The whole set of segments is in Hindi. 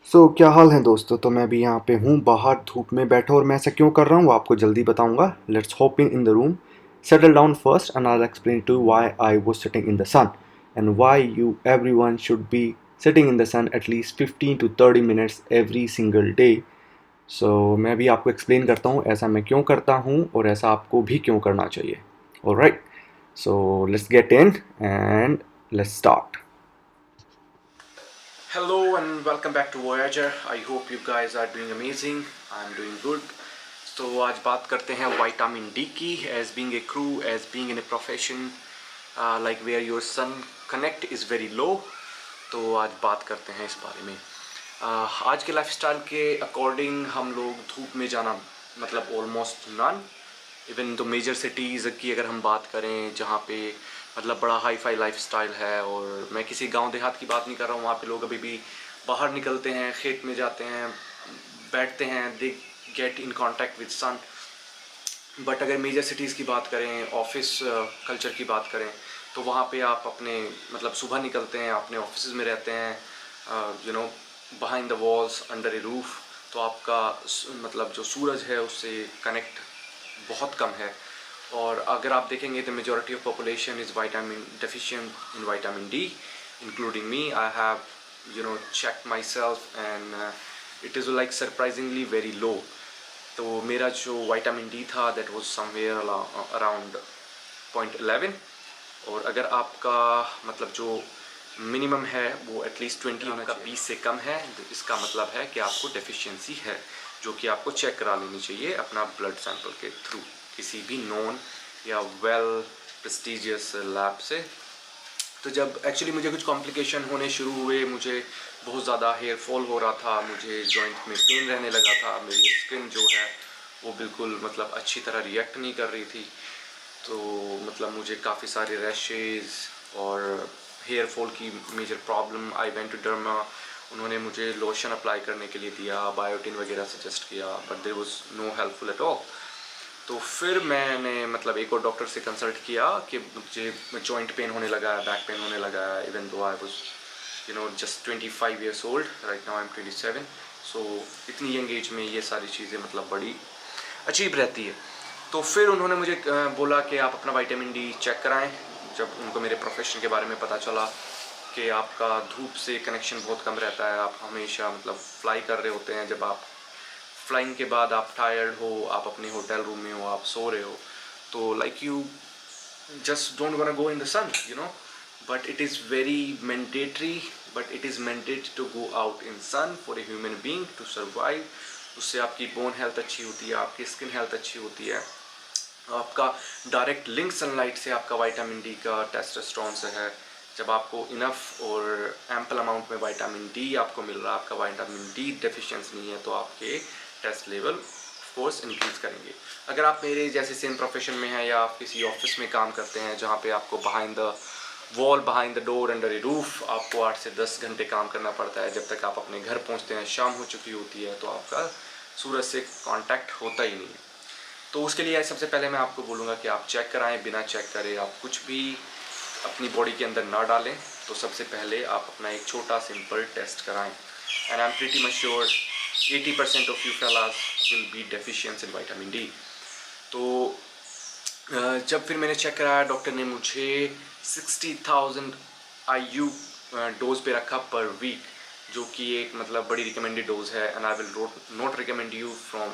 क्या हाल है दोस्तों। तो मैं अभी यहाँ पे हूँ बाहर धूप में बैठा, और मैं ऐसा क्यों कर रहा हूँ वो आपको जल्दी बताऊँगा। Let's hop in the room, settle down first and I explain to why I was sitting in the sun and why you everyone should be sitting in the sun at least 15 to 30 minutes every single day. मैं अभी आपको एक्सप्लेन करता हूँ ऐसा मैं क्यों करता हूँ और ऐसा आपको भी क्यों करना चाहिए। Alright, so let's get in and let's start. Hello and welcome back to Voyager. I hope you guys are doing amazing. I'm doing good. तो आज बात करते हैं विटामिन डी की, as being a crew, as being in a profession like where your sun connect is very low. तो आज बात करते हैं इस बारे में। आज के लाइफस्टाइल के अकॉर्डिंग हम लोग धूप में जाना मतलब ऑलमोस्ट नन। इवन तो मेजर सिटीज़ की अगर हम बात करें जहाँ पे मतलब बड़ा हाई फाई लाइफस्टाइल है, और मैं किसी गांव देहात की बात नहीं कर रहा हूँ, वहाँ पे लोग अभी भी बाहर निकलते हैं, खेत में जाते हैं, बैठते हैं, they get in contact with sun. But अगर मेजर सिटीज़ की बात करें, ऑफिस कल्चर की बात करें, तो वहाँ पे आप अपने मतलब सुबह निकलते हैं, अपने ऑफिस में रहते हैं, you know, behind the walls, under A roof. तो आपका मतलब जो सूरज है उससे कनेक्ट बहुत कम है। और अगर आप देखेंगे तो majority of population is vitamin deficient in vitamin D, including me. I have checked myself and it is like surprisingly very low। तो मेरा जो विटामिन डी था दैट वाज समवेयर अराउंड 0.11। और अगर आपका मतलब जो मिनिमम है वो एटलीस्ट 20 होना चाहिए, 20 से कम है तो इसका मतलब है कि आपको डेफिशिएंसी है, जो कि आपको चेक करा लेनी चाहिए अपना ब्लड सैंपल के थ्रू किसी भी नॉन या वेल प्रेस्टिजियस लैब से। तो जब एक्चुअली मुझे कुछ कॉम्प्लिकेशन होने शुरू हुए, मुझे बहुत ज़्यादा हेयर फॉल हो रहा था, मुझे जॉइंट में पेन रहने लगा था, मेरी स्किन जो है वो बिल्कुल मतलब अच्छी तरह रिएक्ट नहीं कर रही थी। तो मतलब मुझे काफ़ी सारे रैशेज़ और हेयर फॉल की major problem. I went to derma, उन्होंने मुझे लोशन अप्लाई करने के लिए दिया, बायोटिन वगैरह सजेस्ट किया, but there was no helpful at all. तो फिर मैंने मतलब एक और डॉक्टर से कंसल्ट किया कि मुझे जॉइंट पेन होने लगा है, बैक पेन होने लगा है, even though I was just 25 years old, right now I am 27। सो इतनी यंग एज में ये सारी चीज़ें मतलब बड़ी अजीब रहती है। तो फिर उन्होंने मुझे बोला कि आप अपना विटामिन डी चेक कराएं। जब उनको मेरे प्रोफेशन के बारे में पता चला कि आपका धूप से कनेक्शन बहुत कम रहता है, आप हमेशा मतलब फ्लाई कर रहे होते हैं, जब आप फ्लाइंग के बाद आप टायर्ड हो, आप अपने होटल रूम में हो, आप सो रहे हो, तो like you just don't wanna go in the sun, but it is very mandatory, but it is mandated to go out in sun for a human being to survive। उससे आपकी बोन हेल्थ अच्छी होती है, आपकी स्किन हेल्थ अच्छी होती है, आपका डायरेक्ट लिंक सनलाइट से आपका विटामिन डी का टेस्टोस्टेरोन से है। जब आपको इनफ और एम्पल अमाउंट में विटामिन डी आपको मिल रहा है, आपका विटामिन डी डेफिशिएंसी नहीं है, तो आपके टेस्ट लेवल फोर्स इंक्रीज करेंगे। अगर आप मेरे जैसे सेम प्रोफेशन में हैं या आप किसी ऑफिस में काम करते हैं जहाँ पे आपको behind the wall, behind the door, under A roof आपको 8 से 10 घंटे काम करना पड़ता है, जब तक आप अपने घर पहुँचते हैं शाम हो चुकी होती है, तो आपका सूरज से कांटेक्ट होता ही नहीं है। तो उसके लिए सबसे पहले मैं आपको बोलूँगा कि आप चेक कराएं। बिना चेक करे आप कुछ भी अपनी बॉडी के अंदर ना डालें। तो सबसे पहले आप अपना एक छोटा सिंपल टेस्ट कराएं, and I am pretty much sure 80% of you fellas will be deficient in vitamin D. तो जब फिर मैंने चेक कराया, डॉक्टर ने मुझे 60,000 IU डोज पे रखा पर वीक, जो कि एक मतलब बड़ी रिकमेंडेड डोज है। And I will not recommend you from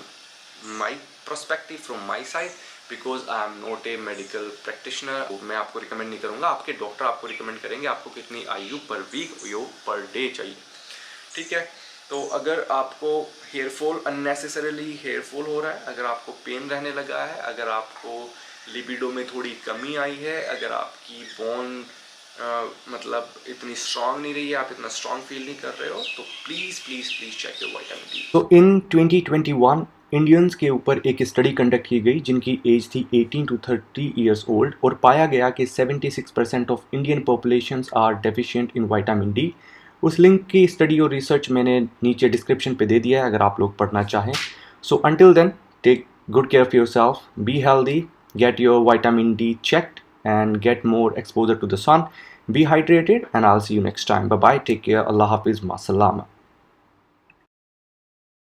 my prospective, from my side, because I am not a medical practitioner. मैं आपको रिकमेंड नहीं करूँगा, आपके डॉक्टर आपको रिकमेंड करेंगे आपको कितनी IU पर वीक या पर डे चाहिए, ठीक है। तो अगर आपको hair fall, unnecessarily hair fall हो रहा है, अगर आपको पेन रहने लगा है, अगर आपको लिबिडो में थोड़ी कमी आई है, अगर आपकी बोन मतलब इतनी स्ट्रांग नहीं रही है, आप इतना स्ट्रांग फील नहीं कर रहे हो, तो please please please check your vitamin D. तो इन 2021 इंडियंस के ऊपर एक स्टडी कंडक्ट की गई जिनकी एज थी 18 to 30 ईयर्स ओल्ड, और पाया गया कि 76% of Indian populations are deficient in vitamin D. उस लिंक की स्टडी और रिसर्च मैंने नीचे डिस्क्रिप्शन पे दे दिया है अगर आप लोग पढ़ना चाहें। So until then, take good care of yourself, be healthy, get your vitamin D checked, and get more exposure to the sun. Be hydrated, and I'll see you next time. Bye bye, take care, Allah Hafiz, Ma Salama.